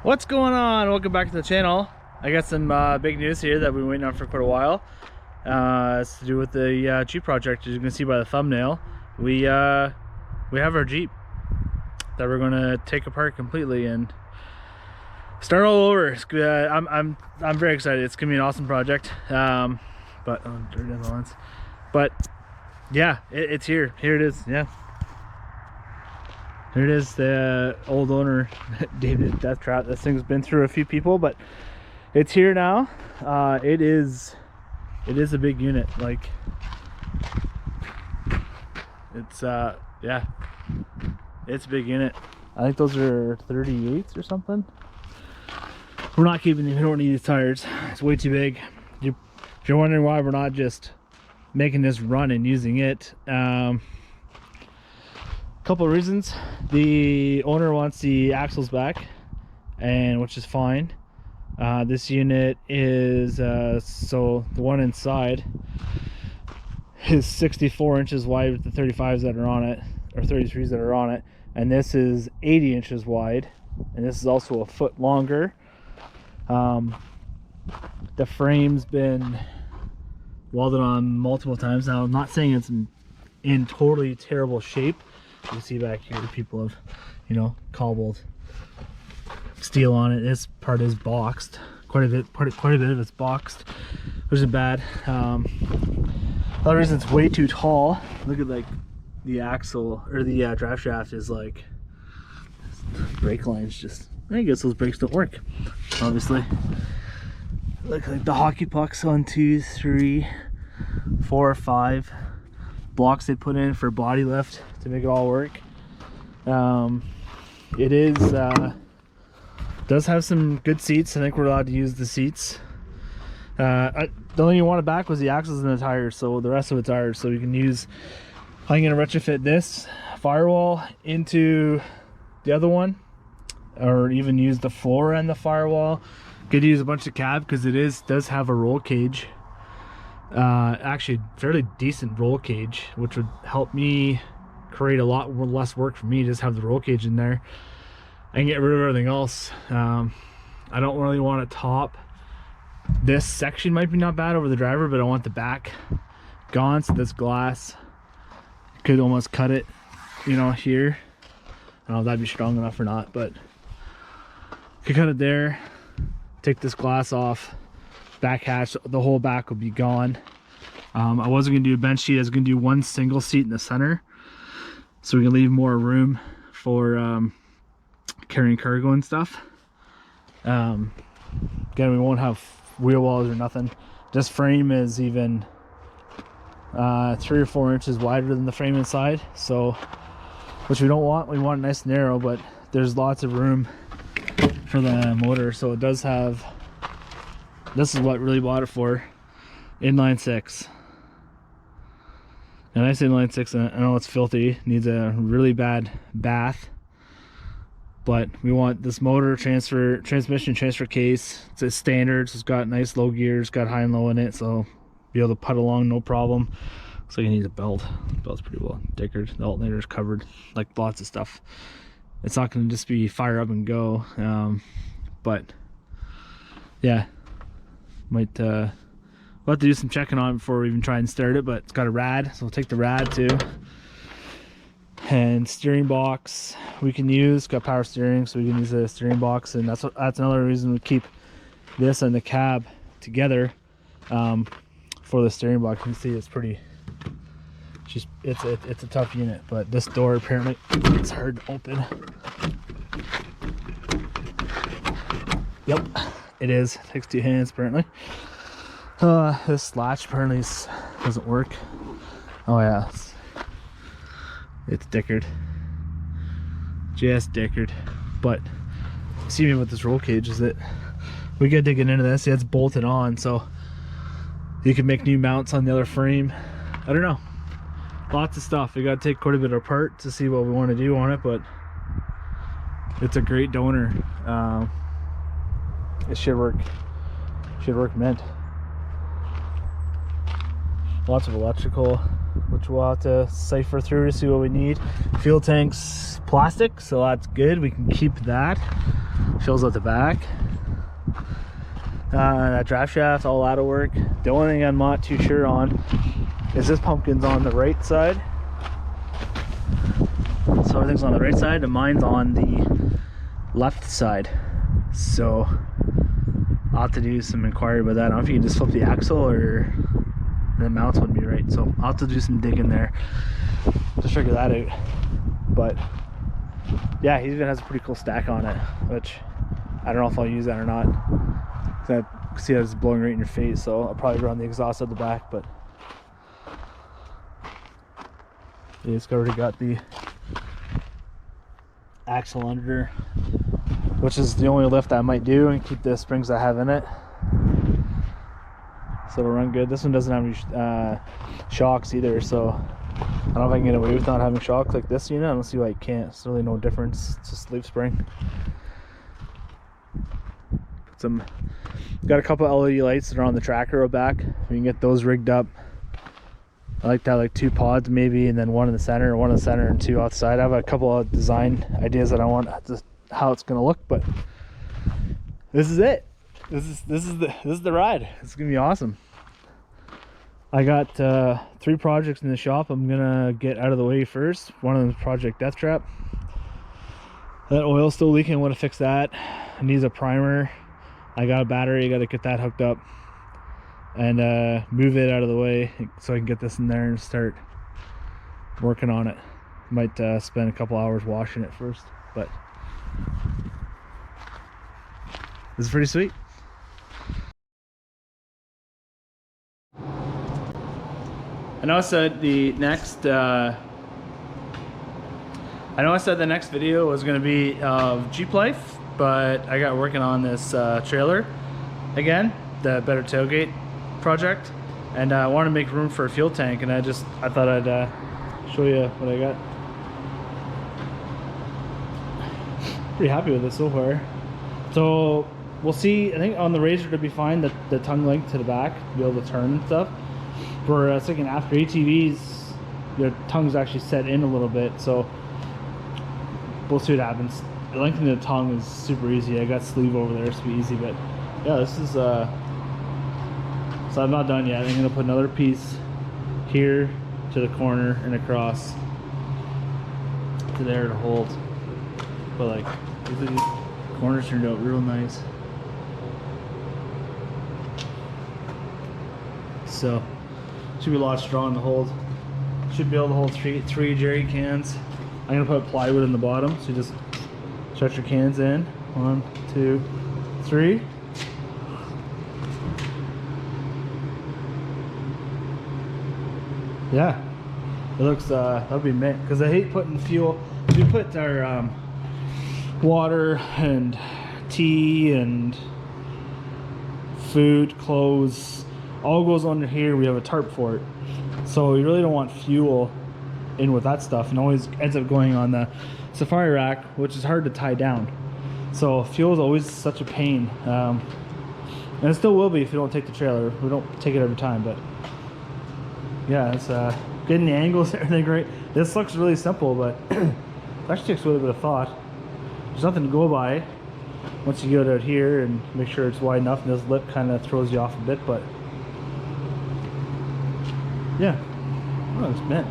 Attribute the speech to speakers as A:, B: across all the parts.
A: What's going on? Welcome back to the channel. I got some big news here that we've been waiting on for quite a while. It's to do with the Jeep project. As you can see by the thumbnail, we have our Jeep that we're going to take apart completely and start all over. It's good. I'm very excited. It's gonna be an awesome project. But dirt in the lens. But yeah, it's here. Here it is. Yeah. Here it is, the old owner, David Death Trap. This thing's been through a few people, but it's here now. It is a big unit. Like, it's yeah, it's a big unit. I think those are 38s or something. We're not keeping them. We don't need these tires. It's way too big. If you're wondering why we're not just making this run and using it, couple of reasons. The owner wants the axles back, and which is fine. This unit is so the one inside is 64 inches wide with the 35s that are on it, or 33s that are on it, and this is 80 inches wide, and this is also a foot longer. The frame's been welded on multiple times now. I'm not saying it's in totally terrible shape. You can see back here the people have, you know, cobbled steel on it. This part is boxed. Quite a bit of it's boxed, which isn't bad. Another reason it's way too tall. Look at like the axle or the drive shaft is like brake lines. Just I guess those brakes don't work. Obviously, look like the hockey pucks. 1, 2, 3, 4, 5 blocks they put in for body lift to make it all work. It is does have some good seats. I think we're allowed to use the seats. The only thing you wanted back was the axles and the tires, so the rest of it's ours. So we can use, I'm gonna retrofit this firewall into the other one, or even use the floor and the firewall. Could use a bunch of cab because it does have a roll cage. Actually fairly decent roll cage, which would help me create a lot less work for me. Just have the roll cage in there and get rid of everything else. I don't really want to top this section. Might be not bad over the driver, but I want the back gone, so this glass could almost cut it, you know, here. I don't know if that'd be strong enough or not, but could cut it there, take this glass off, back hatch, the whole back will be gone. I wasn't gonna do a bench seat. I was gonna do one single seat in the center, so we can leave more room for carrying cargo and stuff. Again, we won't have wheel wells or nothing. This frame is even 3 or 4 inches wider than the frame inside, so which we don't want. We want it nice and narrow, but there's lots of room for the motor. So it does have, this is what really bought it for, inline 6. And I say inline 6, and I know it's filthy, needs a really bad bath, but we want this motor transmission transfer case. It's a standard, so it's got nice low gears, got high and low in it, so be able to putt along no problem. Looks like it needs a belt. The belt's pretty well dickered. The alternator's covered, like lots of stuff. It's not going to just be fire up and go, but yeah, might we'll have to do some checking on it before we even try and start it. But it's got a rad, so we'll take the rad too. And steering box we can use, got power steering, so we can use the steering box. And that's another reason we keep this and the cab together, for the steering box. You can see it's pretty, it's a tough unit, but this door apparently it's hard to open. Yep, it is. It takes 2 hands apparently. This latch apparently doesn't work. Oh yeah, it's dickered, just dickered. But see me with this roll cage is that we gotta dig into this. Yeah, it's bolted on, so you can make new mounts on the other frame. I don't know, lots of stuff. We gotta take quite a bit apart to see what we want to do on it, but it's a great donor. It should work mint. Lots of electrical, which we'll have to cipher through to see what we need. Fuel tanks plastic, so that's good. We can keep that. Shows out the back. That draft shaft, all that'll work. The only thing I'm not too sure on is this pumpkin's on the right side. So everything's on the right side and mine's on the left side. So I'll have to do some inquiry about that. I don't know if you can just flip the axle or the mounts wouldn't be right. So I'll have to do some digging there to figure that out. But yeah, he even has a pretty cool stack on it, which I don't know if I'll use that or not. I see that it's blowing right in your face, so I'll probably run the exhaust at the back. But it's already got the axle under, which is the only lift I might do, and keep the springs I have in it, so it'll run good. This one doesn't have any shocks either, so I don't know if I can get away with not having shocks like this unit. I don't see why you can't. It's really no difference. It's just leaf spring. Got a couple LED lights that are on the tracker out back. We can get those rigged up. I like to have like 2 pods maybe, and then one in the center, and 2 outside. I have a couple of design ideas that I want, just how it's gonna look, but this is it. This is the ride. It's gonna be awesome. I got 3 projects in the shop I'm gonna get out of the way first. One of them is Project Death Trap. That oil's still leaking. I want to fix that. It needs a primer. I got a battery. Got to get that hooked up and move it out of the way so I can get this in there and start working on it. Might spend a couple hours washing it first, but this is pretty sweet. I know I said the next video was going to be of Jeep life, but I got working on this trailer again, the Better Tailgate project, and I want to make room for a fuel tank, and I thought I'd show you what I got. Pretty happy with this so far. So we'll see. I think on the Razor it'll be fine, the tongue length to the back to be able to turn and stuff. For a second, after ATVs, their tongue's actually set in a little bit, so we'll see what happens. Lengthening the tongue is super easy. I got sleeve over there, so it'll be easy. But yeah, this is so I'm not done yet. I'm gonna put another piece here to the corner and across to there to hold. But like, these corners turned out real nice. So should be a lot strong to hold. Should be able to hold three jerry cans. I'm gonna put plywood in the bottom, so you just stretch your cans in. 1, 2, 3. Yeah, it looks that'll be mint, because I hate putting fuel. We put our water and tea and food, clothes, all goes under here. We have a tarp for it, so you really don't want fuel in with that stuff, and always ends up going on the safari rack, which is hard to tie down. So fuel is always such a pain, and it still will be if you don't take the trailer. We don't take it every time, but yeah, it's getting the angles, everything great. This looks really simple, but it actually takes a little bit of thought. There's nothing to go by once you get out here and make sure it's wide enough, and this lip kind of throws you off a bit, but yeah, oh, it's mint.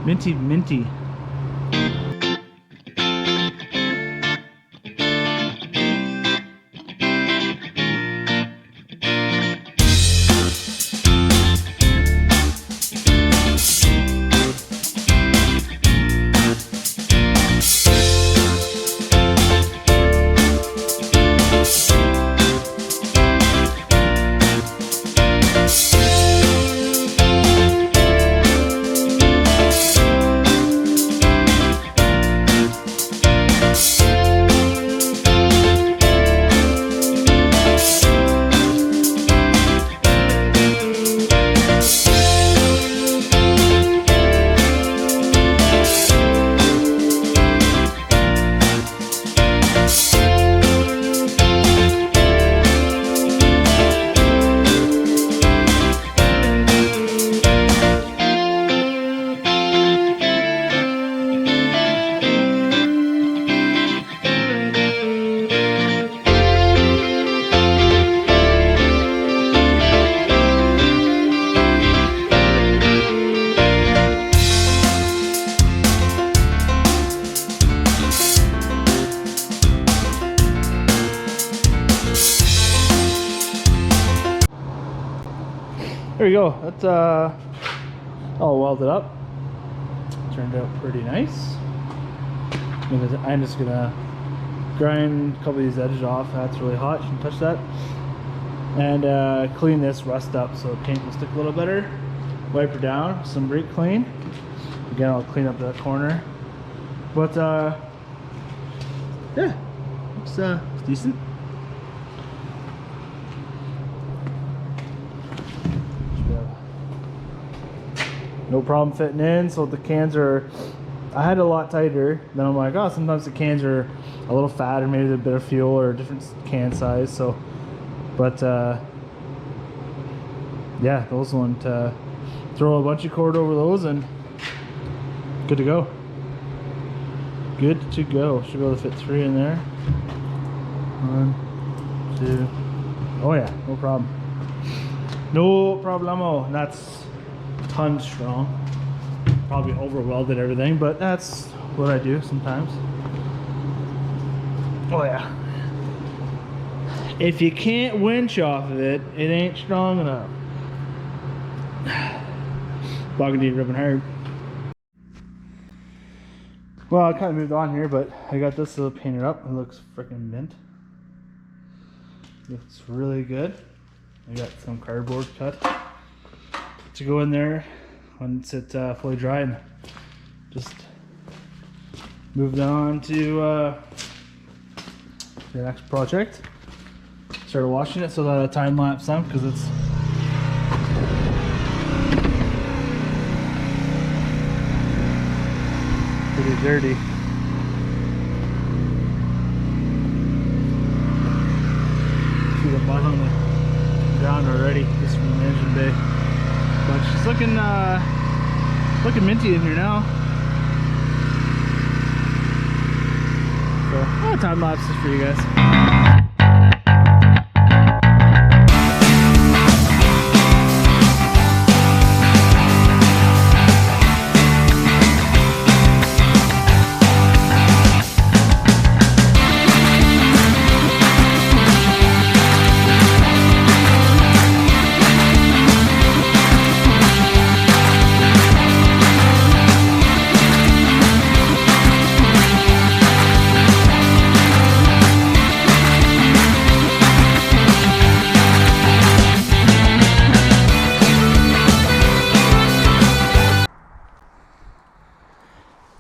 A: Minty. we go. That's all welded up. Turned out pretty nice. I'm just gonna grind a couple of these edges off. That's really hot, shouldn't touch that. And clean this rust up so the paint will stick a little better. Wipe her down, some brake clean. Again, I'll clean up that corner. But yeah, looks decent. No problem fitting in. So the cans are, I had it a lot tighter. Then I'm like, oh, sometimes the cans are a little fat, or maybe a bit of fuel or a different can size. So, but yeah, those went. Throw a bunch of cord over those and good to go. Good to go. Should be able to fit 3 in there. 1, 2. Oh yeah, no problem. No problemo. And that's tons strong. Probably over welded everything, but that's what I do sometimes. Oh yeah. If you can't winch off of it, it ain't strong enough. Burgundy ribbon hard. Well, I kind of moved on here, but I got this little painted up. It looks freaking mint. Looks really good. I got some cardboard cut to go in there once it's fully dry, and just moved on to the next project. Started washing it so that I time lapse some because it's pretty dirty. See the mud on the ground already, just from the engine bay. But she's looking minty in here now. So, time lapses for you guys.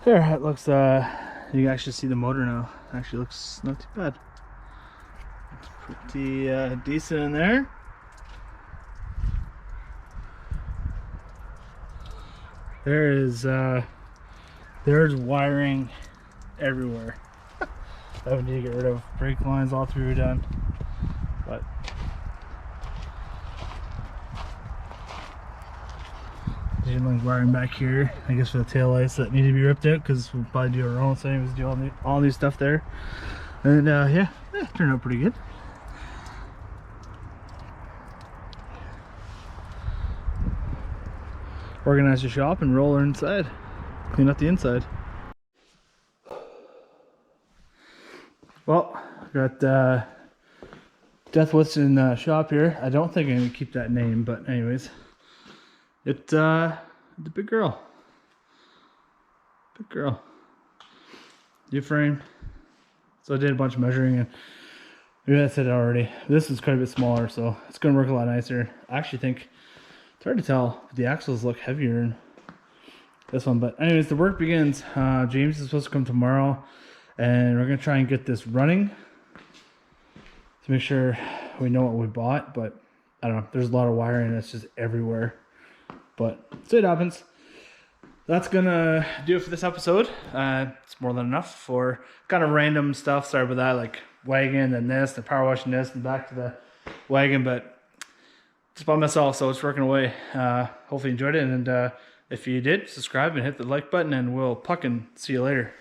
A: There, it looks, you can actually see the motor now. Actually looks not too bad. It's pretty decent in there. There's wiring everywhere. I would need to get rid of brake lines all through done. But there's like wiring back here, I guess, for the tail lights that need to be ripped out, because we'll probably do our own. So anyways, do all new stuff there. And yeah, turned out pretty good. Organize your shop and roll her inside. Clean up the inside. Well, got Death Wits in shop here. I don't think I'm gonna keep that name, but anyways, it's the big girl. Big girl. U-frame. So I did a bunch of measuring, and maybe I said it already. This is quite a bit smaller, so it's gonna work a lot nicer. I actually think it's hard to tell, but the axles look heavier in this one. But anyways, the work begins. James is supposed to come tomorrow, and we're gonna try and get this running to make sure we know what we bought. But I don't know, there's a lot of wiring that's just everywhere, but so it happens. That's gonna do it for this episode. It's more than enough for kind of random stuff. Sorry about that, like wagon and this, the power washing this, and back to the wagon, but just by myself, so it's working away. Hopefully you enjoyed it, and if you did, subscribe and hit the like button, and we'll puck and see you later.